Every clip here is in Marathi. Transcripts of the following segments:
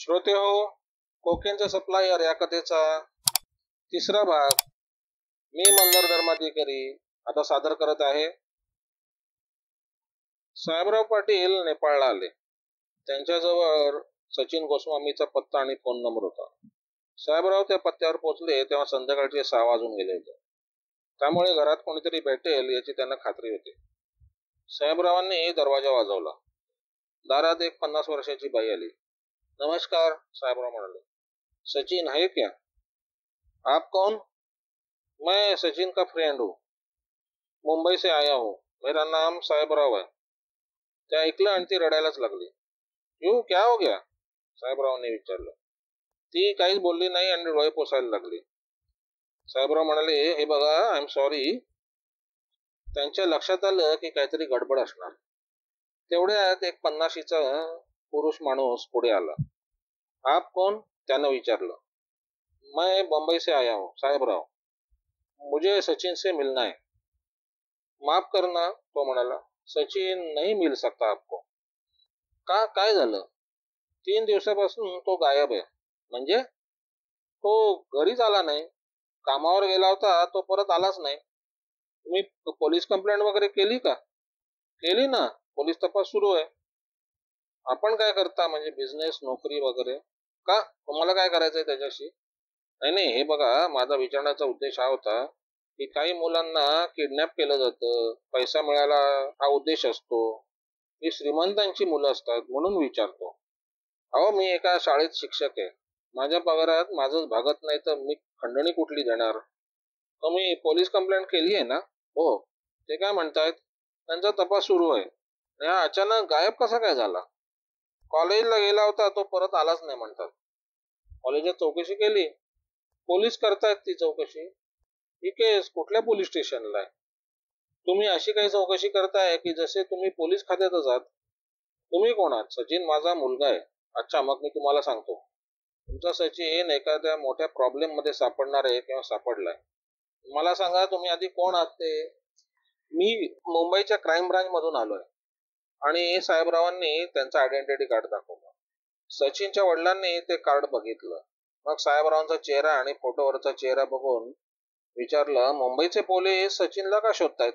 श्रोते हो, कोकेनचा सप्लायर या कथेचा तिसरा भाग मी मंदार धर्माधिकारी आता सादर करत आहे. साहेबराव पाटील नेपाळला आले. त्यांच्याजवळ सचिन गोस्वामीचा पत्ता आणि फोन नंबर होता. साहेबराव त्या पत्त्यावर पोहोचले तेव्हा संध्याकाळचे 6 वाजून गेले होते. त्यामुळे घरात कोणीतरी भेटेल याची त्यांना खात्री होती. साहेबरावांनी दरवाजा वाजवला. दारात एक 50 वर्षाची बाई आली. नमस्कार, साहेबराव म्हणाले. सचिन है क्या? आप कौन? मैं सचिन का फ्रेंड हूँ. मुंबई से आया हूँ. मेरा नाम साहेबराव है. ते ऐकलं आणि ती रडायलाच लागली. क्यों, क्या हो गया? साहेबरावांनी विचारलं. ती काहीच बोलली नाही आणि डोळे पुसायला लागली. साहेबराव म्हणाले, हे बघा, आय एम सॉरी. त्यांच्या लक्षात आलं की काहीतरी गडबड असणार. तेवढ्यात एक 50शीचा पुरुष माणूस पुढे आला. आप कौन? त्यानं विचारलं. मैं बंबई से आया हूँ, साहेबराव. मुझे सचिन से मिलना है. माफ करना, तो म्हणाला. सचिन नहीं मिल सकता आपको. का, काय झालं? 3 दिवसापासून तो गायब आहे. म्हणजे? तो घरीच आला नाही. कामावर गेला होता, तो परत आलाच नाही. तुम्ही पोलीस कंप्लेंट वगैरे केली का? केली ना, पोलीस तपास सुरू आहे. आपण काय करता, म्हणजे बिझनेस, नोकरी वगैरे? का, तुम्हाला काय करायचंय त्याच्याशी? नाही, हे बघा, माझा विचारण्याचा उद्देश हा होता की काही मुलांना किडनॅप केलं जातं, पैसा मिळाला हा उद्देश असतो. ही श्रीमंतांची मुलं असतात म्हणून विचारतो. अहो, मी एका शाळेत शिक्षक आहे. माझ्या पगारात माझंच भागत नाही तर मी खंडणी कुठली देणार? तुम्ही पोलीस कंप्लेंट केली आहे ना? हो. ते काय म्हणतायत? त्यांचा तपास सुरू आहे. हा अचानक गायब कसा काय झाला? कॉलेजला गेला होता, तो परत आलाच नाही म्हणतात. कॉलेजात चौकशी केली? पोलीस करतायत ती चौकशी. ही केस कुठल्या पोलीस स्टेशनला आहे? तुम्ही अशी काही चौकशी करताय की जसे तुम्ही पोलीस खात्यातच आहात. तुम्ही कोण आहात? सचिन माझा मुलगा आहे. अच्छा, मग मी तुम्हाला सांगतो. तुमचा सचिन एखाद्या मोठ्या प्रॉब्लेम मध्ये सापडणार आहे किंवा सापडलाय. मला सांगा, तुम्ही आधी कोण आहात ते? मी मुंबईच्या क्राईम ब्रांच मधून आलोय. आणि साहेबरावांनी त्यांचं आयडेंटिटी कार्ड दाखवलं. सचिनच्या वडिलांनी ते कार्ड बघितलं. मग साहेबरावांचा चेहरा आणि फोटोवरचा चेहरा बघून विचारलं, मुंबईचे पोलीस सचिनला का शोधतायत?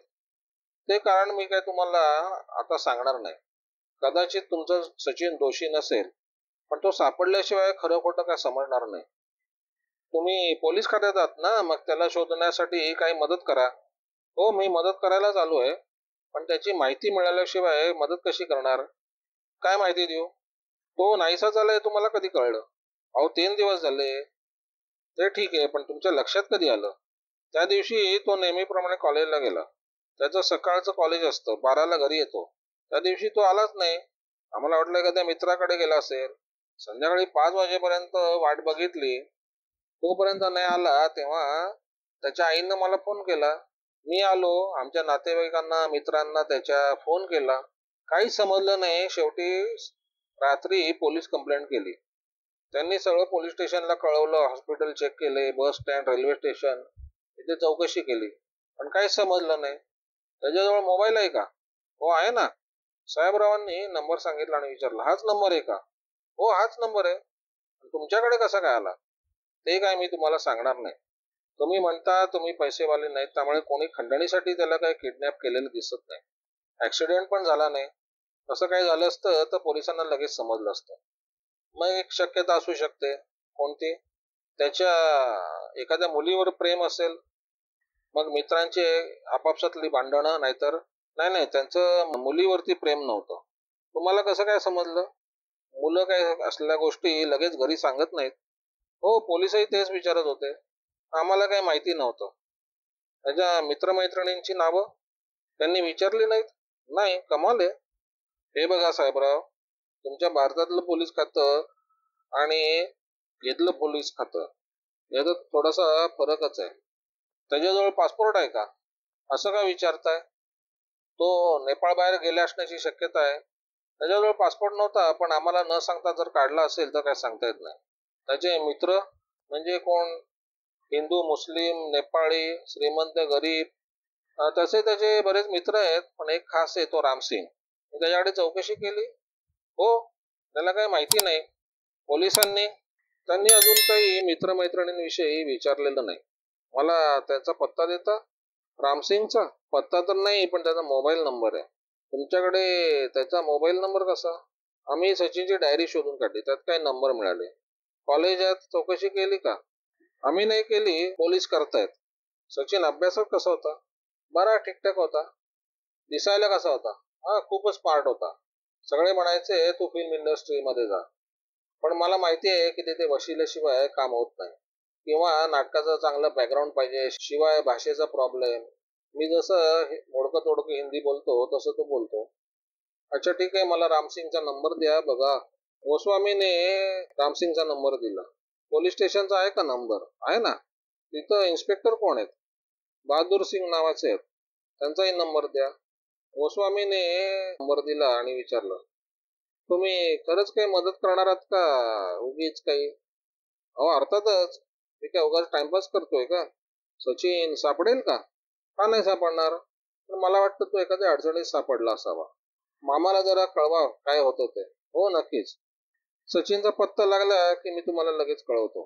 ते कारण मी काय तुम्हाला आता सांगणार नाही. कदाचित तुमचा सचिन दोषी नसेल, पण तो सापडल्याशिवाय खरं खोटं काय समजणार नाही. तुम्ही पोलीस खात्यात आहात ना, मग त्याला शोधण्यासाठी काही मदत करा. हो, मी मदत करायलाच आलो आहे, पण त्याची माहिती मिळाल्याशिवाय मदत कशी करणार? काय माहिती देऊ? तो नाहीसा झालाय तुम्हाला कधी कळलं? अहो, 3 दिवस झाले. ते ठीक आहे, पण तुमच्या लक्षात कधी आलं? त्या दिवशी तो नेहमीप्रमाणे कॉलेजला गेला. त्याचं सकाळचं कॉलेज असतं, 12ला घरी येतो. त्या दिवशी तो आलाच नाही. आम्हाला वाटलं एखाद्या मित्राकडे गेला असेल. संध्याकाळी 5 वाजेपर्यंत वाट बघितली. तोपर्यंत नाही आला तेव्हा त्याच्या आईनं मला फोन केला. मी आलो. आमच्या नातेवाईकांना, मित्रांना त्याच्या फोन केला. काही समजलं नाही. शेवटी रात्री पोलीस कंप्लेंट केली. त्यांनी सगळं पोलीस स्टेशनला कळवलं. हॉस्पिटल चेक केले, बस स्टँड, रेल्वे स्टेशन, इथे चौकशी केली, पण काही समजलं नाही. त्याच्याजवळ मोबाईल आहे का? हो, आहे ना. साहेबरावांनी नंबर सांगितला आणि विचारला, हाच नंबर आहे का? हो, हाच नंबर आहे. तुमच्याकडे कसा काय आला? ते काय मी तुम्हाला सांगणार नाही. तुम्ही म्हणता तुम्ही पैसेवाले नाहीत, त्यामुळे कोणी खंडणीसाठी त्याला काही किडनॅप केलेलं दिसत नाही. ऍक्सिडेंट पण झाला नाही. तसं काही झालं असतं तर पोलिसांना लगेच समजलं असतं. मग एक शक्यता असू शकते. कोणती? त्याच्या एखाद्या मुलीवर प्रेम असेल. मग मित्रांचे आपापसातली भांडणं, नाहीतर नाही, त्यांचं मुलीवरती प्रेम नव्हतं. तुम्हाला कसं काय समजलं? मुलं काय असलेल्या गोष्टी लगेच घरी सांगत नाहीत. हो, पोलीसही तेच विचारत होते. आम्हाला काही माहिती नव्हतं. त्याच्या मित्रमैत्रिणींची नावं त्यांनी विचारली नाहीत? नाही. कमाल आहे. हे बघा साहेबराव, तुमच्या भारतातलं पोलीस खातं आणि इथलं पोलीस खातं याच्यात थोडासा फरकच आहे. त्याच्याजवळ पासपोर्ट आहे का? असं का विचारताय? तो नेपाळ बाहेर गेले असण्याची शक्यता आहे. त्याच्याजवळ पासपोर्ट नव्हता, पण आम्हाला न सांगता जर काढला असेल तर काय सांगता येत नाही. त्याचे मित्र म्हणजे कोण? हिंदू, मुस्लिम, नेपाळी, श्रीमंत, गरीब, तसे त्याचे बरेच मित्र आहेत, पण एक खास आहे तो रामसिंग. त्याच्याकडे चौकशी केली? हो. त्याला काही माहिती नाही. पोलिसांनी त्यांनी अजून काही मित्रमैत्रिणींविषयी विचारलेलं नाही. मला त्याचा पत्ता देता? रामसिंगचा पत्ता तर नाही, पण त्याचा मोबाईल नंबर आहे. तुमच्याकडे त्याचा मोबाईल नंबर कसा? आम्ही सचिनची डायरी शोधून काढली, त्यात काही नंबर मिळाले. कॉलेजात चौकशी केली का? आम्ही नाही केली, पोलीस करतायत. सचिन अभ्यासात कसा होता? बरा ठीकठाक होता. दिसायला कसा होता? हा, खूपच स्मार्ट होता. सगळे म्हणायचे तू फिल्म इंडस्ट्रीमध्ये जा, पण मला माहिती आहे की तिथे वशिल्याशिवाय काम होत नाही, किंवा नाटकाचं चांगलं बॅकग्राऊंड पाहिजे, शिवाय भाषेचा प्रॉब्लेम. मी जसं मोडकं तोडकं हिंदी बोलतो तसं तो बोलतो. अच्छा ठीक आहे, मला रामसिंगचा नंबर द्या बघा. गोस्वामीने रामसिंगचा नंबर दिला. पोलीस स्टेशनचा आहे का नंबर? आहे ना. तिथं इन्स्पेक्टर कोण आहेत? बहादूर सिंग नावाचे आहेत. त्यांचाही नंबर द्या. गोस्वामीने नंबर दिला आणि विचारलं, तुम्ही खरंच काही मदत करणार आहात का उगीच काही? अहो अर्थातच. मी काय उगाच टाइमपास करतोय का? सचिन सापडेल का? का नाही सापडणार? पण मला वाटतं तो एखाद्या अडचणीत सापडला असावा. मामाला जरा कळवा काय होतं ते. हो नक्कीच. सचिनचा पत्ता लागला की मी तुम्हाला लगेच कळवतो.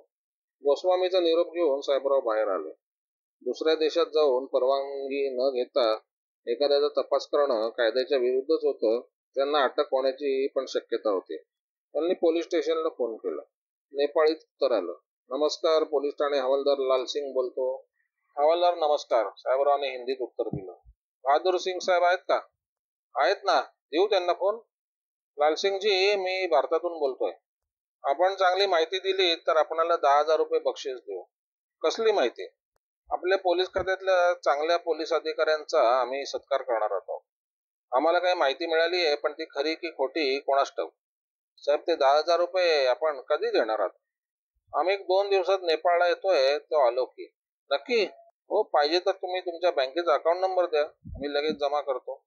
गोस्वामीचा निरोप घेऊन साहेबराव बाहेर आले. दुसऱ्या देशात जाऊन परवानगी न घेता एखाद्याचा तपास करणं कायद्याच्या विरुद्धच होतं. त्यांना अटक होण्याची पण शक्यता होती. त्यांनी पोलीस स्टेशनला फोन केला. नेपाळीत उत्तर आलं. नमस्कार, पोलीस ठाणे हवालदार लालसिंग बोलतो. हवालदार नमस्कार. साहेबरावने हिंदीत उत्तर दिलं. बहादूर सिंग साहेब आहेत का? आहेत ना. देऊ त्यांना फोन? लालसिंगजी, मी भारतातून बोलतोय. आपण चांगली माहिती दिली तर आपणाला 10,000 रुपये बक्षीस देऊ. कसली माहिती? आपल्या पोलीस खात्यातल्या चांगल्या पोलीस अधिकाऱ्यांचा आम्ही सत्कार करणार आहोत. आम्हाला काही माहिती मिळाली आहे, पण ती खरी की खोटी कोणास ठाऊक. साहेब, ते 10,000 रुपये आपण कधी देणार आहात? आम्ही 1-2 दिवसात नेपाळला येतोय, तो आलो की. नक्की? हो, पाहिजे तर तुम्ही तुमच्या बँकेचा अकाउंट नंबर द्या, मी लगेच जमा करतो.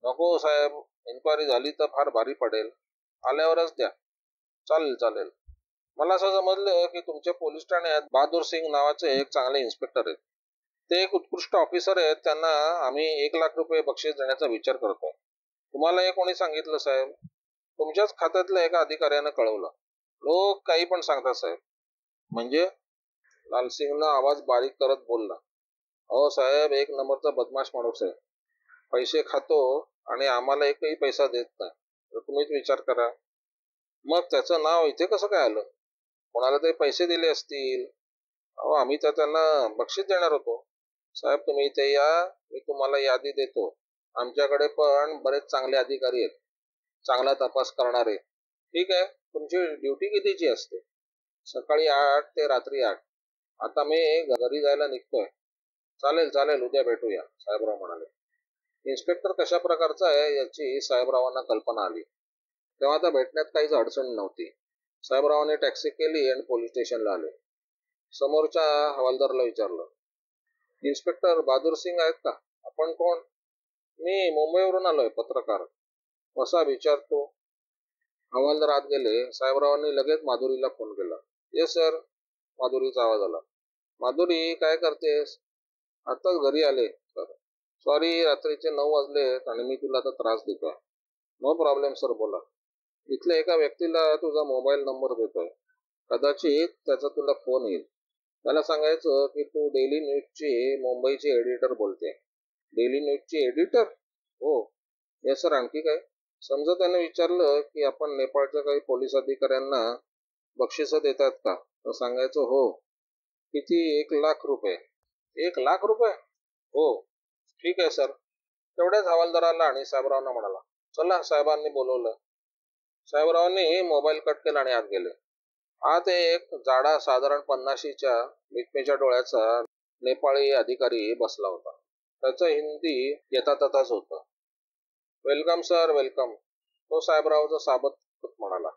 नको साहेब, इन्क्वायरी झाली तर फार भारी पडेल. आल्यावरच द्या. चालेल चालेल. मला असं समजलं की तुमच्या पोलीस ठाण्यात बहादूर सिंग नावाचे एक चांगले इन्स्पेक्टर आहेत. ते एक उत्कृष्ट ऑफिसर आहेत. त्यांना आम्ही 1,00,000 रुपये बक्षीस देण्याचा विचार करतोय. तुम्हाला हे कोणी सांगितलं साहेब? तुमच्याच खात्यातल्या एका अधिकाऱ्यानं कळवलं. लोक काही पण सांगतात साहेब. म्हणजे? लालसिंगनं आवाज बारीक करत बोलला. अहो साहेब, एक नंबरचा बदमाश माणूस आहे. पैसे खातो आणि आम्हाला एकही पैसा देत नाही. तर तुम्हीच विचार करा. मग त्याचं नाव इथे कसं काय आलं? कोणाला तरी पैसे दिले असतील. अहो आम्ही तर त्यांना बक्षीस देणार होतो. साहेब, तुम्ही इथे या, मी तुम्हाला यादी देतो. आमच्याकडे पण बरेच चांगले अधिकारी आहेत, चांगला तपास करणारे. ठीक आहे, तुमची ड्युटी कितीची असते? सकाळी 8 ते रात्री 8. आता मी घरी जायला निघतोय. चालेल चालेल, उद्या भेटूया, साहेबराव म्हणाले. इन्स्पेक्टर कशा प्रकारचा आहे याची साहेबरावांना कल्पना आली. तेव्हा आता भेटण्यात काहीच अडचण नव्हती. साहेबरावांनी टॅक्सी केली आणि पोलीस स्टेशनला आले. समोरच्या हवालदारला विचारलं, इन्स्पेक्टर बहादूर सिंग आहेत का? आपण कोण? मी मुंबईवरून आलोय, पत्रकार. कसा विचारतो? हवालदार आत गेले. साहेबरावांनी लगेच माधुरीला फोन केला. येस सर, माधुरीचा आवाज आला. माधुरी, काय करतेस? आताच घरी आले सर. सॉरी, रात्रीचे 9 वाजलेत आणि मी तुला आता त्रास देतोय. नो प्रॉब्लेम सर, बोला. इथल्या एका व्यक्तीला तुझा मोबाईल नंबर देतोय. कदाचित त्याचा तुला फोन येईल. त्याला सांगायचं की तू डेली न्यूजची मुंबईची एडिटर बोलते. डेली न्यूजची एडिटर? हो. येस सर, आणखी काय? समजा त्याने विचारलं की आपण नेपाळच्या काही पोलीस अधिकाऱ्यांना बक्षिसं देतात का, तर सांगायचं हो. किती? 1,00,000 रुपये. 1,00,000 रुपये? हो. ठीक आहे सर. तेवढ्याच हवालदाराला आणि साहेबरावांना म्हणाला, चला, साहेबांनी बोलवलं. साहेबरावांनी मोबाईल कट केला आणि आत गेले. आत एक जाडा, साधारण 50च्या मिटमीच्या डोळ्याचा नेपाळी अधिकारी बसला होता. त्याचं हिंदी येता तथाच होतं. वेलकम सर, वेलकम, तो साहेबरावचा साबत म्हणाला.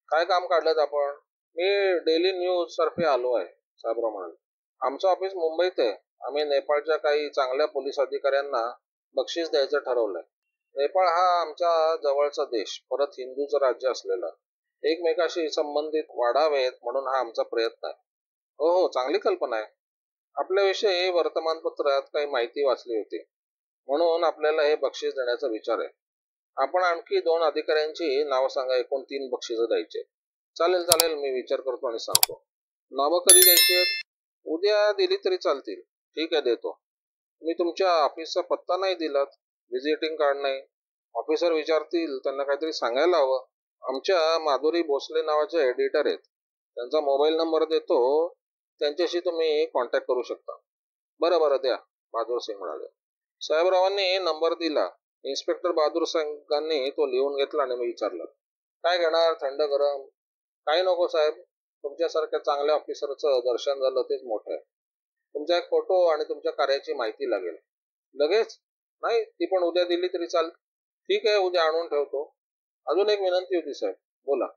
काय काम काढलं आपण? मी डेली न्यूज तर्फे आलो आहे, साहेबराव म्हणाले. आमचं ऑफिस मुंबईत आहे. आम्ही नेपाळच्या काही चांगल्या पोलीस अधिकाऱ्यांना बक्षीस द्यायचं ठरवलंय. नेपाळ हा आमच्या जवळचा देश, परत हिंदूचं राज्य असलेला. एकमेकाशी संबंधित वाढावेत म्हणून हा आमचा प्रयत्न आहे. हो हो, चांगली कल्पना आहे. आपल्याविषयी वर्तमानपत्रात काही माहिती वाचली होती, म्हणून आपल्याला हे बक्षीस देण्याचा विचार आहे. आपण आणखी 2 अधिकाऱ्यांची नावं सांगा, एकूण 3 बक्षिसं द्यायचे. चालेल चालेल, मी विचार करतो आणि सांगतो. नावं कधी द्यायची आहेत? उद्या दिली तरी चालतील. ठीक आहे, देतो. मी तुमच्या ऑफिसचा पत्ता नाही दिलात, व्हिजिटिंग कार्ड नाही. ऑफिसर विचारतील, त्यांना काहीतरी सांगायला हवं. आमच्या माधुरी भोसले नावाचे एडिटर आहेत, त्यांचा मोबाईल नंबर देतो, त्यांच्याशी तुम्ही कॉन्टॅक्ट करू शकता. बरं बरं, द्या, बहादूर सिंग म्हणाले. साहेबरावांनी नंबर दिला. इन्स्पेक्टर बहादूर सिंगांनी तो लिहून घेतला आणि मी विचारलं, काय घेणार, थंड गरम? काही नको साहेब, तुमच्यासारख्या चांगल्या ऑफिसरचं दर्शन झालं तेच मोठं आहे. तुमचा एक फोटो आणि तुमच्या कार्याची माहिती लागेल. लगेच? नाही, ती पण उद्या दिली तरी चाल. ठीक आहे, उद्या आणून ठेवतो. अजून एक विनंती होती साहेब. बोला.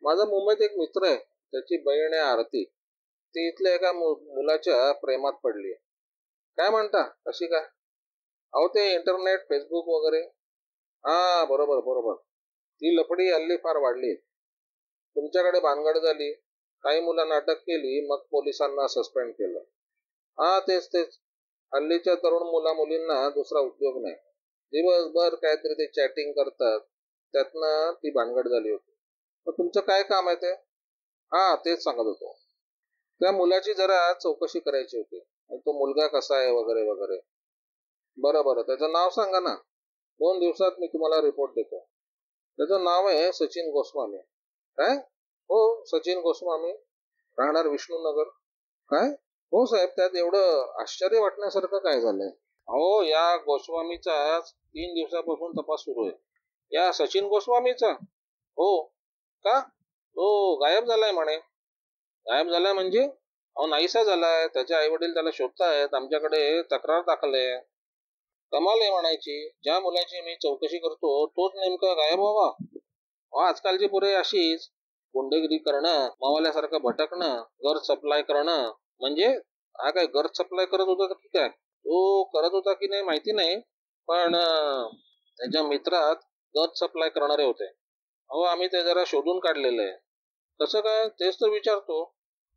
माझा मुंबईत एक मित्र आहे, त्याची बहीण आहे आरती. ती इथल्या एका मुलाच्या प्रेमात पडली. काय म्हणता, कशी काय? अहो, ते इंटरनेट, फेसबुक वगैरे. हा, बरोबर बरोबर. ती लफडी हल्ली फार वाढली. तुमच्याकडे भानगड झाली, काही मुलांना अटक केली, मग पोलिसांना सस्पेंड केलं. हा, तेच तेच. हल्लीच्या तरुण मुला मुलींना दुसरा उद्योग नाही. दिवसभर काहीतरी ते चॅटिंग करतात, त्यातनं ती भानगड झाली होती. तर तुमचं काय काम आहे ते? हा, तेच सांगत होतो. त्या मुलाची जरा चौकशी करायची होती, आणि तो मुलगा कसा आहे वगैरे वगैरे. बरं बरं, त्याचं नाव सांगा ना. 2 दिवसात मी तुम्हाला रिपोर्ट देतो. त्याचं नाव आहे सचिन गोस्वामी. काय? हो, सचिन गोस्वामी, राहणार विष्णूनगर. काय? हो साहेब, त्यात एवढं आश्चर्य वाटण्यासारखं काय झालंय? अहो, या गोस्वामीचा 3 दिवसापासून तपास सुरू आहे. या सचिन गोस्वामीचा? हो. का? तो गायब झालाय म्हणे. गायब झालाय म्हणजे? अहो, नाहीसा झालाय. त्याचे आई वडील त्याला शोधतायत. आमच्याकडे तक्रार दाखल आहे. कमाल आहे म्हणायची. ज्या मुलाची मी चौकशी करतो तोच नेमका गायब व्हावा? अहो, आजकालची पोरे अशीच. गुंडगिरी करणं, मावाल्यासारखं भटकणं, घर सप्लाय करणं. म्हणजे हा काय घर सप्लाय करत होता का? ठीक आहे, तो करत होता की नाही माहिती नाही, पण त्याच्या मित्रात गज सप्लाय करणारे होते. अहो, आम्ही ते जरा शोधून काढलेलं आहे. कसं काय, तेच तर विचारतो.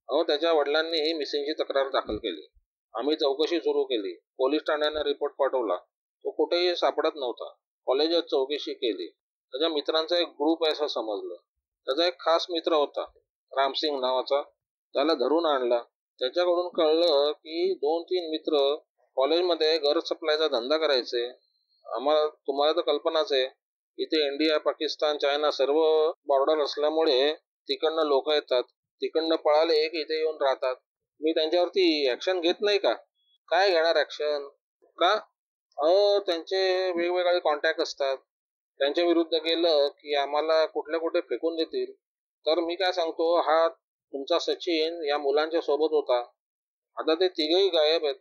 अहो, त्याच्या वडिलांनी मिसिंगची तक्रार दाखल केली. आम्ही चौकशी सुरू केली. पोलीस ठाण्याने रिपोर्ट पाठवला. तो कुठेही सापडत नव्हता. कॉलेजात चौकशी केली. त्याच्या मित्रांचा एक ग्रुप आहे असं समजलं. त्याचा एक खास मित्र होता, रामसिंग नावाचा. त्याला धरून आणला. त्याच्याकडून कळलं की 2-3 मित्र कॉलेजमध्ये घर सप्लायचा धंदा करायचे. तुम्हाला तर कल्पनाच आहे, इथे इंडिया, पाकिस्तान, चायना सर्व बॉर्डर असल्यामुळे तिकडनं लोक येतात. तिकडनं पळाले की इथे येऊन राहतात. मी त्यांच्यावरती ऍक्शन घेत नाही का? काय घेणार ऍक्शन? का? अहो, त्यांचे वेगवेगळे कॉन्टॅक्ट असतात. त्यांच्या विरुद्ध गेलं की आम्हाला कुठल्या कुठे फेकून देतील. तर मी काय सांगतो, हा तुमचा सचिन या मुलांच्या सोबत होता. आता ते तिघही गायब आहेत.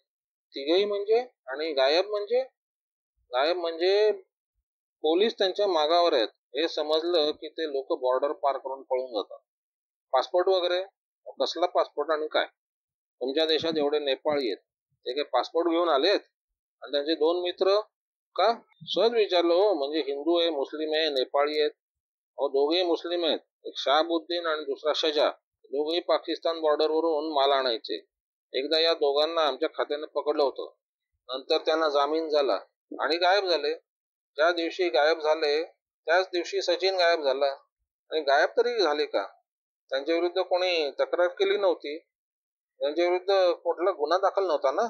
तिघही म्हणजे? आणि गायब म्हणजे? गायब म्हणजे पोलीस त्यांच्या मागावर आहेत. हे समजलं की ते लोक बॉर्डर पार करून पळून जातात. पासपोर्ट वगैरे? कसला पासपोर्ट आणि काय? तुमच्या देशात एवढे नेपाळी आहेत, ते काही पासपोर्ट घेऊन आलेत? आणि त्यांचे 2 मित्र? का? सहज विचारलो हो. म्हणजे हिंदू आहे, मुस्लिम आहे, नेपाळी आहेत. अहो, दोघेही मुस्लिम आहेत. एक शहाबुद्दीन आणि दुसरा शजा. दोघेही पाकिस्तान बॉर्डरवरून माल आणायचे. एकदा या दोघांना आमच्या खात्याने पकडलं होतं. नंतर त्यांना जामीन झाला आणि गायब झाले. ज्या दिवशी गायब झाले त्याच दिवशी सचिन गायब झाला. आणि गायब तरी झाले का? त्यांच्या विरुद्ध कोणी तक्रार केली नव्हती. त्यांच्या विरुद्ध कुठला गुन्हा दाखल नव्हता ना.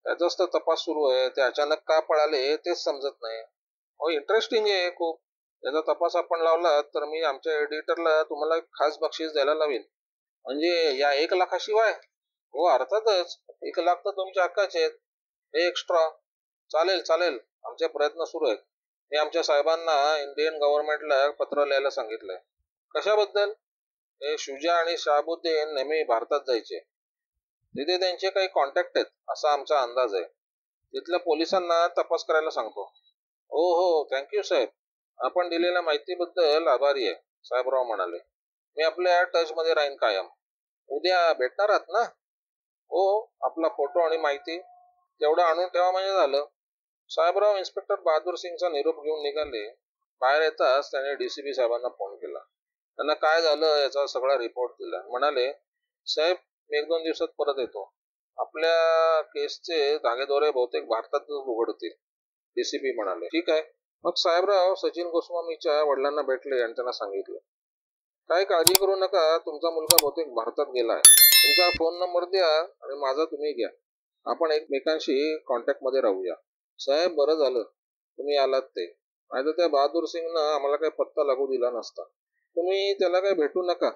त्याचाच तर तपास सुरू आहे. ते अचानक का पळाले तेच समजत नाही. हो, इंटरेस्टिंग आहे खूप. याचा तपास आपण लावला तर मी आमच्या एडिटरला तुम्हाला एक खास बक्षीस द्यायला लावेन. म्हणजे या 1 लाखाशिवाय? हो, अर्थातच. 1 लाख तर तुमच्या हक्काचे आहेत. हे एक्स्ट्रा. चालेल चालेल, आमचे प्रयत्न सुरू आहेत. मी आमच्या साहेबांना इंडियन गव्हर्नमेंटला पत्र लिहायला सांगितलंय. कशाबद्दल? हे शुजा आणि शहाबुद्दीन नेहमी भारतात जायचे. तिथे त्यांचे काही कॉन्टॅक्ट आहेत असा आमचा अंदाज आहे. तिथल्या पोलिसांना तपास करायला सांगतो. हो हो, थँक्यू साहेब. आपण दिलेल्या माहितीबद्दल आभारी आहे, साहेबराव म्हणाले. मी आपल्या टच मध्ये राहीन कायम. उद्या भेटणार आहात ना? हो, आपला फोटो आणि माहिती तेवढं आणून ठेवा म्हणजे झालं. साहेबराव इन्स्पेक्टर बहादूर सिंगचा निरोप घेऊन निघाले. बाहेर येताच त्याने डीसीपी साहेबांना फोन केला. त्यांना काय झालं याचा सगळा रिपोर्ट दिला. म्हणाले, साहेब, मी 1-2 दिवसात परत येतो. आपल्या केसचे धागेदोरे बहुतेक भारतातच उघडतील. डीसीपी म्हणाले. ठीक आहे. मग साहेबराव सचिन गोस्वामीच्या वडिलांना भेटले आणि त्यांना सांगितलं. काही काळजी करू नका, तुमचा मुलगा बहुतेक भारतात गेलाय. तुमचा फोन नंबर द्या आणि माझा तुम्ही घ्या. आपण एकमेकांशी कॉन्टॅक्ट मध्ये राहूया. साहेब, बरं झालं तुम्ही आलात ते. नाहीतर त्या बहादूर सिंगनं आम्हाला काही पत्ता लागू दिला नसता. तुम्ही त्याला काही भेटू नका,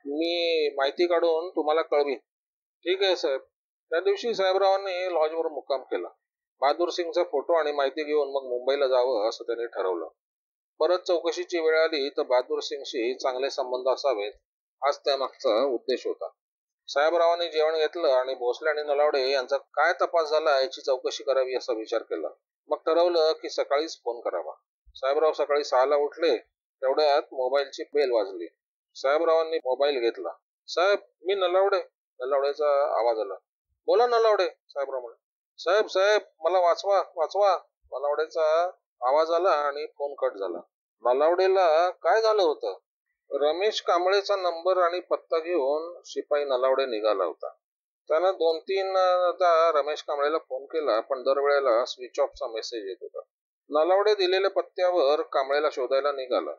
मी माहिती काढून तुम्हाला कळवीन. ठीक आहे साहेब. त्या दिवशी साहेबरावांनी लॉजवर मुक्काम केला. बहादूर सिंगचा फोटो आणि माहिती घेऊन मग मुंबईला जावं असं त्यांनी ठरवलं. परत चौकशीची वेळ आली तर बहादूर सिंगशी चांगले संबंध असावेत, हाच त्यामागचा उद्देश होता. साहेबरावांनी जेवण घेतलं आणि भोसले आणि नलावडे यांचा काय तपास झाला याची चौकशी करावी असा विचार केला. मग ठरवलं की सकाळीच फोन करावा. साहेबराव सकाळी 6ला उठले. तेवढ्यात मोबाईलची बेल वाजली. साहेबरावांनी मोबाईल घेतला. साहेब, मी नलावडे. नलावडेचा आवाज आला. बोला नलावडे, साहेबराव म्हणाले. साहेब साहेब, मला वाचवा वाचवा. नलावडेचा आवाज आला आणि फोन कट झाला. नलावडेला काय झालं होतं? रमेश कांबळेचा नंबर आणि पत्ता घेऊन शिपाई नलावडे निघाला होता. त्यानं 2-3दा रमेश कांबळेला फोन केला, पण दरवेळेला स्विच ऑफचा मेसेज येत होता. नलावडे दिलेल्या पत्त्यावर कांबळेला शोधायला निघाला.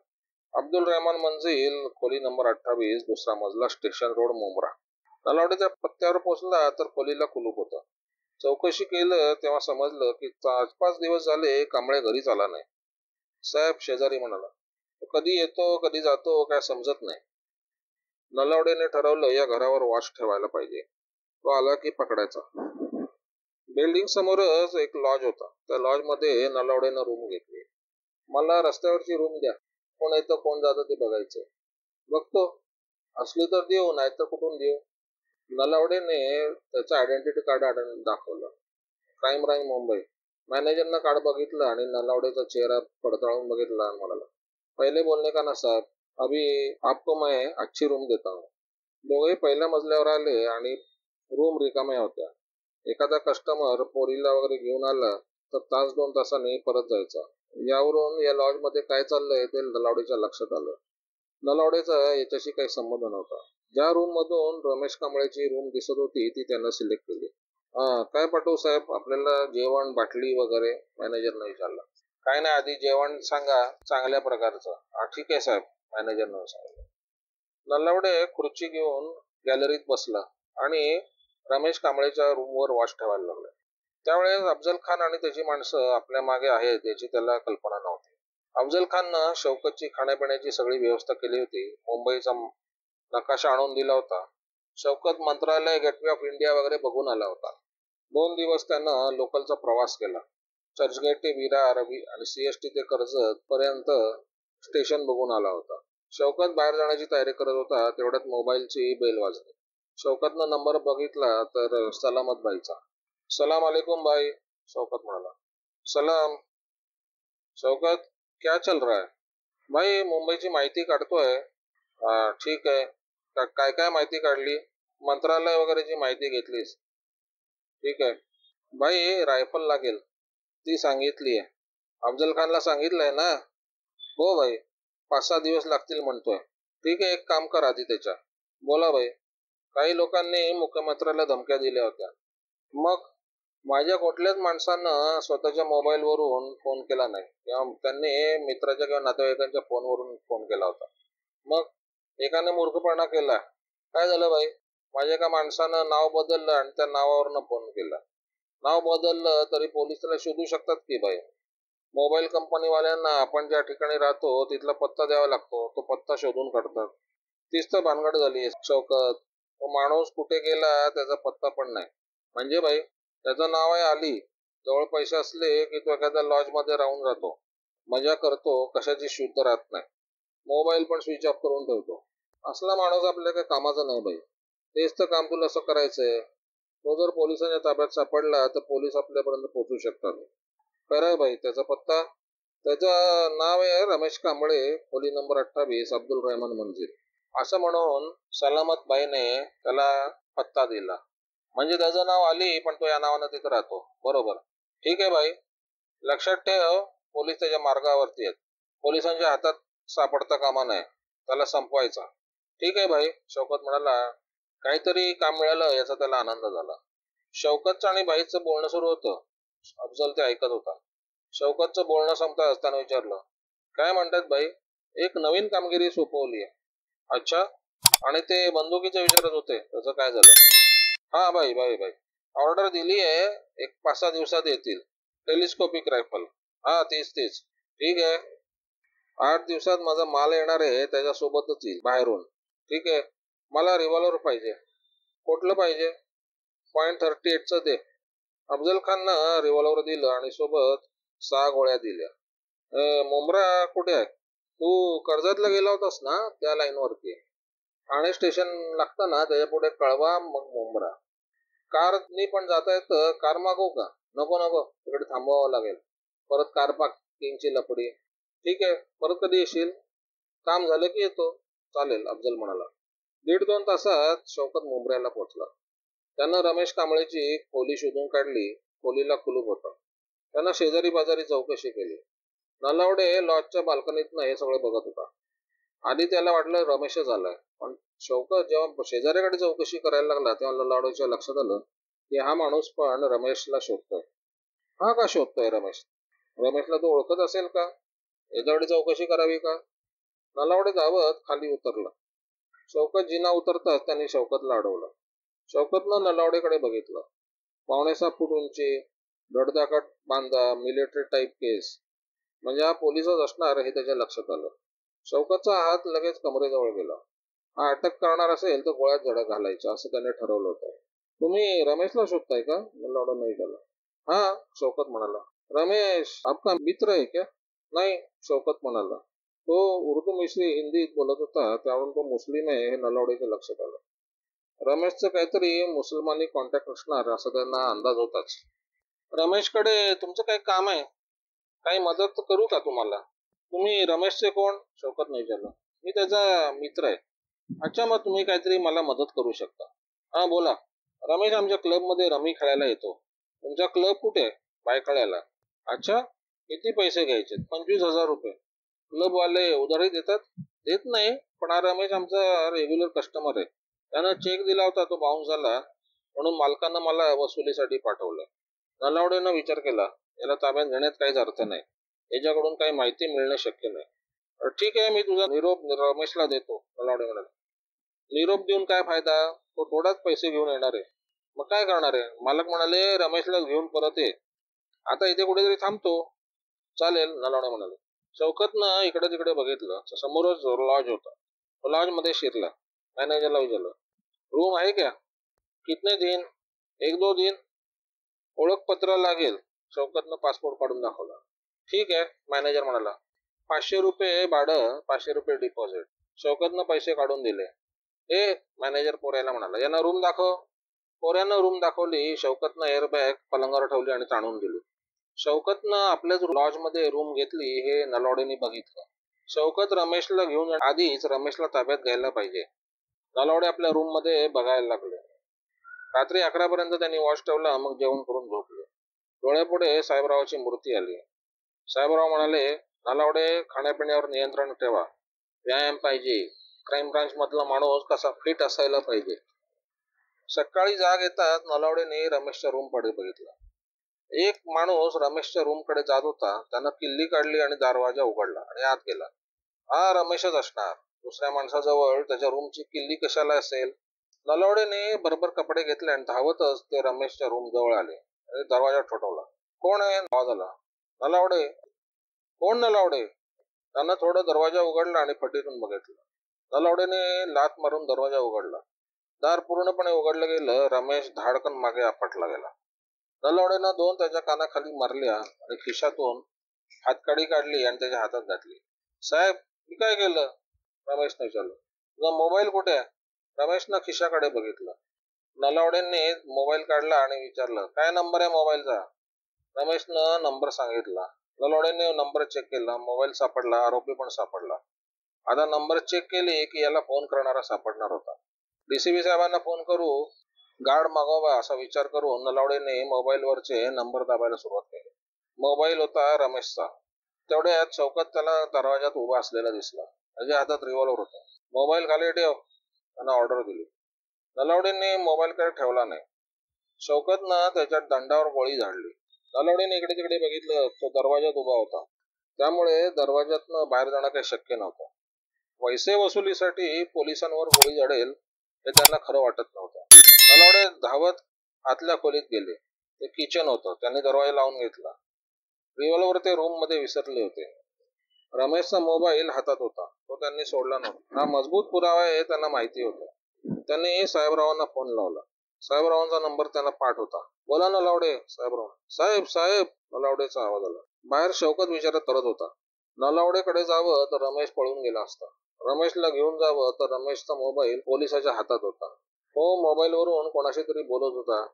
अब्दुल रहमान मंजिल, खोली नंबर 28, दुसरा मजला, स्टेशन रोड, मुंब्रा. नलावडे त्या पत्त्यावर पोहोचला तर खोलीला कुलूप होतं. चौकशी केलं तेव्हा समजलं की 4-5 दिवस झाले कांबळे घरीच आला नाही. साहेब, शेजारी म्हणाला, तो कधी येतो कधी जातो काय समजत नाही. नलावडेने ठरवलं या घरावर वॉच ठेवायला पाहिजे. तो आला की पकडायचा. बिल्डिंग समोरच एक लॉज होता. त्या लॉज मध्ये नलावडेनं रूम घेतली. मला रस्त्यावरची रूम द्या, कोण येतं कोण जातं ते बघायचं. बघतो, असली तर देऊ, नाहीतर कुठून देऊ. नलावडेने त्याचं आयडेंटिटी कार्ड दाखवलं. Crime branch Mumbai. मॅनेजरनं कार्ड बघितलं आणि नलावडेचा चेहरा पडताळून बघितला आणि म्हणाला, पहिले बोलणे का ना साहेब, अभी आपको मैं अच्छी रूम देता हूँ. दोघे पहिल्या मजल्यावर आले आणि रूम रिकाम्या होत्या. एखादा कस्टमर पोरीला वगैरे घेऊन आला तर 1-2 तासांनी परत जायचा. यावरून या लॉज मध्ये काय चाललंय ते नलावडेच्या लक्षात आलं. नलावडेचा याच्याशी काही संबंध नव्हता. ज्या रूम मधून रमेश कांबळेची रूम दिसत होती ती त्यानं सिलेक्ट केली. काय पाठवू साहेब, आपल्याला जेवण, बाटली वगैरे? मॅनेजरनं विचारलं. काय नाही, आधी जेवण सांगा चांगल्या प्रकारचं. ठीक आहे साहेब, मॅनेजरनं सांगितलं. नलावडे खुर्ची घेऊन गॅलरीत बसला आणि रमेश कांबळेच्या रूमवर वॉच ठेवायला लागला. त्यावेळेस अफजल खान आणि त्याची माणसं आपल्या मागे आहेत याची त्याला कल्पना नव्हती. अफजल खाननं शौकतची खाण्यापिण्याची सगळी व्यवस्था केली होती. मुंबईचा नकाशा आणून दिला होता. शौकत मंत्रालय, गेटवे ऑफ इंडिया वगैरे बघून आला होता. 2 दिवस त्यानं लोकलचा प्रवास केला. चर्चगेट ते विरार आणि सीएसटी ते कर्जत पर्यंत स्टेशन बघून आला होता. शौकत बाहेर जाण्याची तयारी करत होता. तेवढ्यात मोबाईलची बेल वाजली. शौकतनं नंबर बघितला तर सलामत बाईचा. सलाम अलैकुम भाई, शौकत म्हणाला. सलाम. शौकत, क्या चल रहा है? भाई, मुंबईची माहिती काढतोय. ठीक आहे. काय काय माहिती काढली? मंत्रालय वगैरेची माहिती घेतलीस? ठीक आहे. भाई, रायफल लागेल, ती सांगितली आहे. अफजल खानला सांगितलंय ना? हो भाई, 5-6 दिवस लागतील म्हणतोय. ठीक आहे, एक काम कर आधी त्याच्या. बोला भाई. काही लोकांनी मुख्यमंत्र्याला धमक्या दिल्या होत्या. मग? माझ्या कुठल्याच माणसानं स्वतःच्या मोबाईलवरून फोन केला नाही किंवा त्यांनी मित्राच्या किंवा नातेवाईकांच्या फोनवरून फोन केला होता. मग एकाने मूर्खपणा केला. काय झालं भाई? माझ्या एका माणसानं नाव बदललं आणि त्या नावावरनं फोन केला. नाव बदललं तरी पोलीस त्याला शोधू शकतात की भाई? मोबाईल कंपनीवाल्यांना आपण ज्या ठिकाणी राहतो तिथला पत्ता द्यावा लागतो, तो पत्ता शोधून काढतात. तीच तर भानगड झाली शौकत. तो माणूस कुठे गेला त्याचा पत्ता पण नाही. म्हणजे भाई, त्याचं नाव आहे अली. जवळ पैसे असले की तो एखाद्या लॉज मध्ये राहून राहतो, मजा करतो, कशाची शुद्ध राहत नाही. मोबाईल पण स्विच ऑफ करून ठेवतो. असला माणूस आपल्या काही कामाचा नाही भाई. तेच तर काम तुला असं करायचंय. तो जर पोलिसांच्या ताब्यात सापडला तर पोलीस आपल्यापर्यंत पोहोचू शकतात. खरंय भाई. त्याचा पत्ता? त्याचं नाव आहे रमेश कांबळे, खोली नंबर 28, अब्दुल रहमान मंजिल. असं म्हणून सलामत बाईने त्याला पत्ता दिला. म्हणजे त्याचं नाव अली, पण तो या नावानं तिथं राहतो. बरोबर. ठीक आहे भाई, लक्षात ठेव, पोलीस त्याच्या मार्गावरती आहेत. पोलिसांच्या हातात सापडता कामा नये. त्याला संपवायचा. ठीक आहे भाई, शौकत म्हणाला. काहीतरी काम मिळालं याचा त्याला आनंद झाला. शौकतचं आणि बाईचं बोलणं सुरू होतं. अफजल ते ऐकत होता. शौकतचं बोलणं संपताच त्यानं विचारलं, काय म्हणतात बाई? एक नवीन कामगिरी सोपवली आहे. अच्छा, आणि ते बंदुकीचे विचारत होते त्याचं काय झालं? हा बाई बाई बाई, ऑर्डर दिली आहे, एक 5-6 दिवसात येतील. Telescopic rifle. हा तीच तीच. ठीक आहे, 8 दिवसात माझा माल येणार आहे, त्याच्यासोबतच येईल बाहेरून. ठीक आहे, मला रिव्हॉल्वर पाहिजे. कुठलं पाहिजे? .38चं दे. अफजल खाननं रिव्हॉल्वर दिलं आणि सोबत 6 गोळ्या दिल्या. मुंब्रा कुठे आहे? तू कर्जतला गेला होतास ना, त्या लाईन वरती ठाणे स्टेशन लागतं ना, त्याच्या पुढे कळवा, मग मुंब्रा. कारनी पण जाता येतं. कार मागवू का? नको नको, तिकडे थांबवावं लागेल. परत कार पार्किंगची लफडी. ठीक आहे, परत कधी येशील? काम झालं की येतो. चालेल, अफजल म्हणाला. 1.5-2 तासात शौकत मुंब्र्याला पोहोचला. त्यानं रमेश कांबळेची खोली शोधून काढली. खोलीला कुलूप होतं. त्यानं शेजारी बाजारी चौकशी केली. नलावडे लॉजच्या बाल्कनीतनं हे सगळं बघत होता. आधी त्याला वाटलं रमेशच आलाय, पण शौकत जेव्हा शेजाऱ्याकडे चौकशी करायला लागला तेव्हा नलावडेच्या लक्षात आलं की हा माणूस पण रमेशला शोधतोय. हा का शोधतोय रमेश? रमेशला तो ओळखत असेल का? याच्याकडे चौकशी करावी का? नलावडे धावत खाली उतरला. शौकत जिना उतरताच त्यांनी शौकतला अडवलं. शौकतनं नलावडेकडे बघितलं. 5.6 फूट उंची, धडधाकट बांधा, मिलिटरी टाईप केस. म्हणजे हा पोलिसच असणार हे त्याच्या लक्षात आलं. शौकतचा हात लगेच कमरेजवळ गेला. हा अटक करणार असेल तर गोळ्यात झडक घालायचा असं त्याने ठरवलं होतं. तुम्ही रमेशला शोधताय का? नलावडे नाही गेला. हा, शौकत म्हणाला. रमेश आपका मित्र आहे क्या? नाही, शौकत म्हणाला. तो उर्दू मिश्री हिंदीत बोलत होता, त्यावरून तो मुस्लिम आहे हे नलावडेच्या लक्षात आलं. रमेशचं काहीतरी मुसलमानी कॉन्टॅक्ट असणार असं त्यांना अंदाज होताच. रमेशकडे तुमचं काही काम आहे? काही मदत करू का तुम्हाला? तुम्ही रमेशचे कोण? शौकतने विचारलं. मी त्याचा मित्र आहे. अच्छा, मग तुम्ही काहीतरी मला मदत करू शकता. हा बोला. रमेश आमच्या क्लबमध्ये रमी खेळायला येतो. तुमचा क्लब कुठे आहे? बायखळ्याला. अच्छा, किती पैसे घ्यायचे? 25,000 रुपये. क्लबवाले उधारी देतात? देत नाही, पण हा रमेश आमचा रेग्युलर कस्टमर आहे. त्यानं चेक दिला होता, तो बाउन्स झाला, म्हणून मालकानं मला वसुलीसाठी पाठवलं. नलावडेनं विचार केला, याला ताब्यात घेण्यात काहीच अर्थ नाही. याच्याकडून काही माहिती मिळणं शक्य नाही. ठीक आहे, मी तुझा निरोप रमेशला देतो, नलावडे म्हणाले. निरोप देऊन काय फायदा? तो थोडाच पैसे घेऊन येणार आहे. मग काय करणार आहे? मालक म्हणाले रमेशला घेऊन परत ये. आता इथे कुठेतरी थांबतो. चालेल, नलावडे म्हणाले. शौकतनं इकडे तिकडे बघितलं. समोरच लॉज होता. लॉज मध्ये शिरला. मॅनेजरला विचारलं, रूम आहे क्या? कितने दिन? 1-2 दिन. ओळखपत्र लागेल. शौकतनं पासपोर्ट काढून दाखवला. ठीक आहे, मॅनेजर म्हणाला. 500 रुपये भाडं, 500 रुपये डिपॉझिट. शौकतनं पैसे काढून दिले. मॅनेजर पोऱ्याला म्हणाला, यांना रूम दाखव. पोऱ्यानं रूम दाखवली. शौकतनं एअरबॅग पलंगावर ठेवली आणि ताणून दिली. शौकतनं आपल्याच लॉजमध्ये रूम घेतली हे नलावडेंनी बघितलं. शौकत रमेशला घेऊन आधीच रमेशला ताब्यात घ्यायला पाहिजे. नलावडे आपल्या रूम मध्ये बघायला लागले. रात्री 11 पर्यंत त्यांनी वॉच ठेवला, मग जेवण करून झोपले. डोळ्यापुढे साहेबरावाची मूर्ती आली. साहेबराव म्हणाले, नलावडे खाण्यापिण्यावर नियंत्रण ठेवा. व्यायाम पाहिजे. क्राईम ब्रांच मधला माणूस कसा फिट असायला पाहिजे. सकाळी जाग येतात नलावडेने रमेशच्या रूम कडे बघितला. एक माणूस रमेशच्या रूम कडे जात होता. त्यानं किल्ली काढली आणि दरवाजा उघडला आणि आत गेला. हा रमेशच असणार. दुसऱ्या माणसाजवळ त्याच्या रूमची किल्ली कशाला असेल? नलावडेने बरोबर कपडे घेतले आणि धावतच ते रमेशच्या रूम जवळ आले आणि दरवाजा ठोठावला. कोण आहे? आवाज आला. नलावडे. कोण नलावडे? त्यानं थोडं दरवाजा उघडला आणि फटीतून बघितलं. नलावडेने लाथ मारून दरवाजा उघडला. दार पूर्णपणे उघडलं गेलं. रमेश धाडकन मागे आपटला गेला. नलावडेनं 2 त्याच्या कानाखाली मारल्या आणि खिशातून हातकडी काढली आणि त्याच्या हातात घातली. साहेब, मी काय केलं? रमेशनं विचारलं. तुझा मोबाईल कुठे आहे? रमेशनं खिशाकडे बघितलं. नलावडेंनी मोबाईल काढला आणि विचारलं, काय नंबर आहे मोबाईलचा? रमेशनं नंबर सांगितला. नलावडेने नंबर चेक केला. मोबाईल सापडला. आरोपी पण सापडला. आता नंबर चेक केली की याला फोन करणारा सापडणार होता. डीसीपी साहेबांना फोन करू, गार्ड मागवावा असा विचार करून नलावडेने मोबाईलवरचे नंबर दाबायला सुरुवात केली. मोबाईल होता रमेशचा. तेवढ्यात शौकत त्याला दरवाजात उभा असलेला दिसला. त्याच्या हातात रिव्हॉल्वर होता. मोबाईल खाली ठेव, त्यानं ऑर्डर दिली. नलावडेने मोबाईल कडे ठेवला नाही. शौकतनं त्याच्या दंडावर गोळी झाडली. नलावडेने इकडे तिकडे बघितलं. तो दरवाजात उभा होता. त्यामुळे दरवाजातनं बाहेर जाणं काही शक्य नव्हतं. पैसे वसुलीसाठी पोलिसांवर गोळी जडेल हे त्यांना खरं वाटत नव्हतं. नलावडे धावत आतल्या खोलीत गेले. ते किचन होतं. त्यांनी दरवाजा लावून घेतला. रिव्हॉल्वर ते रूम मध्ये विसरले होते. रमेशचा मोबाईल हातात होता. तो त्यांनी सोडला नव्हता. हा मजबूत पुरावा आहे हे त्यांना माहिती होतं. त्यांनी साहेबरावांना फोन लावला. साहेबरावांचा नंबर त्यांना पाठ होता. बोला नलावडे. साहेबराव. साहेब साहेब नलावडेचा आवाज आला. बाहेर शौकत विचारत करत होता. नलावडेकडे जावं तर रमेश पळून गेला असता. रमेशला घेऊन जावं तर रमेशचा मोबाईल पोलिसाच्या हातात होता. तो मोबाईलवरून कोणाशी तरी बोलत होता.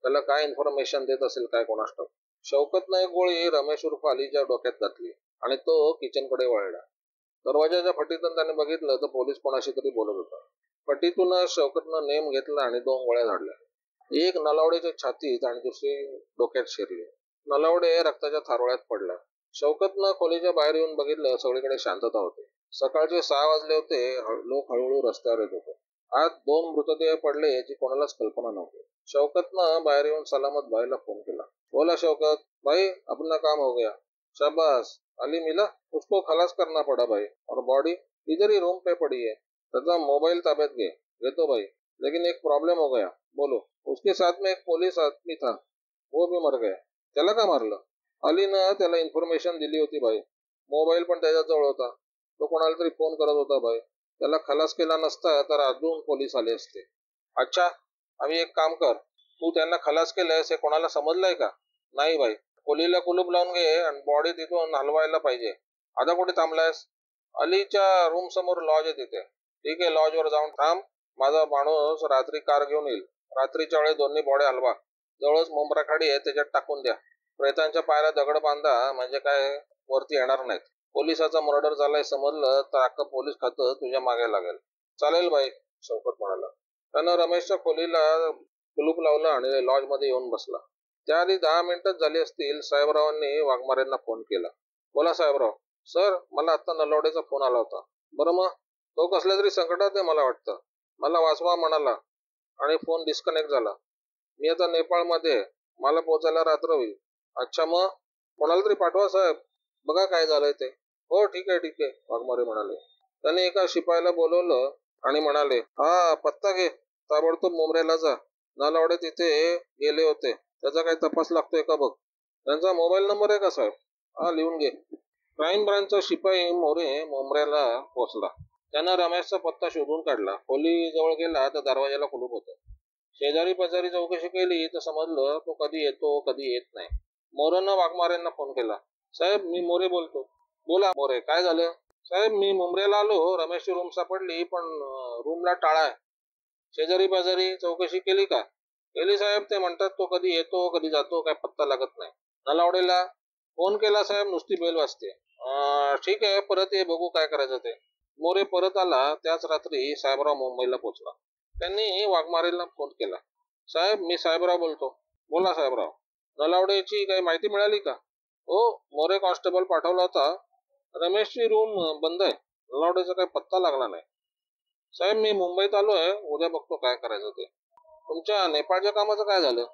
त्याला काय इन्फॉर्मेशन देत असेल काय कोणास ठाऊक. शौकतनं एक गोळी रमेश उर्फ अलीच्या डोक्यात घातली आणि तो किचनकडे वळला. दरवाजाच्या फटीतून त्याने बघितलं तर पोलीस कोणाशी तरी बोलत होता. फटीतून शौकतनं नेम घेतला आणि 2 गोळ्या झाडल्या. एक नलावडेच्या छातीत आणि दुसरी डोक्यात शिरली. नलावडे रक्ताच्या थारोळ्यात पडला. शौकतनं खोलीच्या बाहेर येऊन बघितलं. सगळीकडे शांतता होती. सकाळचे 6 वाजले होते. लोक हळूहळू रस्त्यावर येत होते. आत 2 मृतदेह पडले याची कोणालाच कल्पना नव्हती. शौकतनं बाहेर येऊन सलामत भाईला फोन केला. बोला शौकत भाई, अपना काम हो गया. शाबाश. अली मिला? उसको खलास करना पड़ा भाई. और बॉडी इधर ही रूम पे पड़ी है. त्याचा मोबाईल ताब्यात घे. घेतो भाई. लेकिन एक प्रॉब्लेम हो गया. बोलो. उसके साथ में एक पुलिस आदमी था. वो भी मर गया. त्याला का मारलं? अलीनं त्याला इन्फॉर्मेशन दिली होती भाई. मोबाईल पण त्याच्याजवळ होता. तो कोणाला तरी फोन करत होता भाई. त्याला खलास केला नसता तर अजून पोलीस आले असते. अच्छा, आम्ही एक काम कर. तू त्यांना खलास केलंयस हे कोणाला समजलंय का? नाही भाई. खोलीला कुलूप लावून घे आणि बॉडी तिथून हलवायला पाहिजे. आता कुठे थांबलायस? अलीच्या रूम समोर लॉज आहे तिथे. ठीक आहे, लॉजवर जाऊन थांब. माझा माणूस रात्री कार घेऊन येईल. रात्रीच्या वेळी दोन्ही बॉडी हलवा. जवळच मोमरा खाडी आहे त्याच्यात टाकून द्या. प्रेतांच्या पायाला दगड बांधा म्हणजे काय वरती येणार नाहीत. पोलिसाचा मर्डर झालाय समजलं तर अख्खं पोलीस खातं तुझ्या मागे लागेल. चालेल भाई, शौकत म्हणाला. त्यानं रमेशच्या खोलीला कुलूप लावलं आणि लॉज मध्ये येऊन बसला. त्याआधी 10 मिनिटच झाली असतील. साहेबरावांनी वाघमारेंना फोन केला. बोला साहेबराव. सर, मला आता नलावडेचा फोन आला होता. बरं मग? तो कसल्या तरी संकटात आहे मला वाटतं. मला वाचवा म्हणाला आणि फोन डिस्कनेक्ट झाला. मी आता नेपाळमध्ये आहे. मला पोहोचायला रात्र होईल. अच्छा, मग कोणाला तरी पाठवा साहेब. बघा काय झालंय ते. हो ठीक आहे ठीक आहे, वाघमारे म्हणाले. त्याने एका शिपायाला बोलवलं आणि म्हणाले, हा पत्ता घे. ताबडतोब मुंबऱ्याला जा. नलावडे तिथे गेले होते. त्याचा काही तपास लागतोय का बघ. त्यांचा मोबाईल नंबर आहे का साहेब? हा, लिहून घे. क्राईम ब्रांचचा शिपाई मोरे मुंबऱ्याला पोहोचला. त्यानं रमेशचा पत्ता शोधून काढला. खोली जवळ गेला तर दरवाजाला कुलूप होतं. शेजारी पाजारी चौकशी केली तर समजलं तो कधी येतो कधी येत नाही. मोरेनं वाघमारेंना फोन केला. साहेब, मी मोरे बोलतो. बोला मोरे, काय झालं? साहेब, मी मुंबऱ्याला आलो. रमेशची रूम सापडली पण रूमला टाळा आहे. शेजारी पाजारी चौकशी केली का? केली साहेब. ते म्हणतात तो कधी येतो कधी जातो, काय पत्ता लागत नाही. नलावडेला फोन केला साहेब, नुसती बेल वाजते. ठीक आहे, परत ये, बघू काय करायचं ते. मोरे परत आला. त्याच रात्री साहेबराव मुंबईला पोहोचला. त्यांनी वाघमारेला फोन केला. साहेब, मी साहेबराव बोलतो. बोला साहेबराव. नलावडेची काही माहिती मिळाली का? हो, मोरे कॉन्स्टेबल पाठवला होता. रमेशची रूम बंद आहे. नलावडेचा काही पत्ता लागला नाही. साहेब, मी मुंबईत आलोय. उद्या बघतो काय करायचं ते. तुमच्या नेपाळच्या कामाचं काय झालं?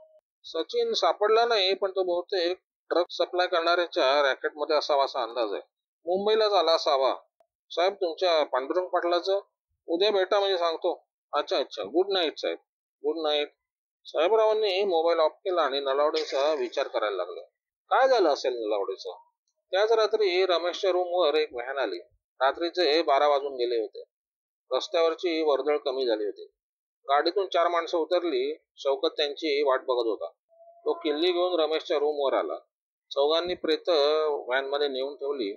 सचिन सापडला नाही, पण तो बहुतेक ट्रक सप्लाय करणाऱ्याच्या रॅकेटमध्ये असावा असा अंदाज आहे. मुंबईलाच आला असावा. साहेब, तुमच्या पांडुरंग पाटलाचं उद्या भेटा म्हणजे सांगतो. अच्छा अच्छा, गुड नाईट साहेब. Good night. साहेबरावांनी मोबाईल ऑफ केला आणि नलावडेचा विचार करायला लागले. काय झालं असेल नलावडेचं? त्याच रात्री रमेशच्या रूमवर एक व्हॅन आली. रात्रीचे 12 वाजून गेले होते. रस्त्यावरची वर्दळ कमी झाली होती. गाडीतून 4 माणसं उतरली. शौकत त्यांची वाट बघत होता. तो किल्ली घेऊन रमेशच्या रूमवर आला. चौघांनी प्रेत व्हॅनमध्ये नेऊन ठेवली.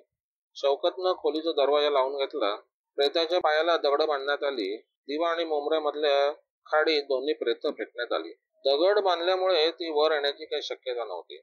शौकतनं खोलीचा दरवाजा लावून घेतला. प्रेताच्या पायाला दगड बांधण्यात आली. दिवा आणि मुंबऱ्यामधल्या खाडीत दोन्ही प्रेत फेकण्यात आली. दगड बांधल्यामुळे ती वर येण्याची काही शक्यता नव्हती.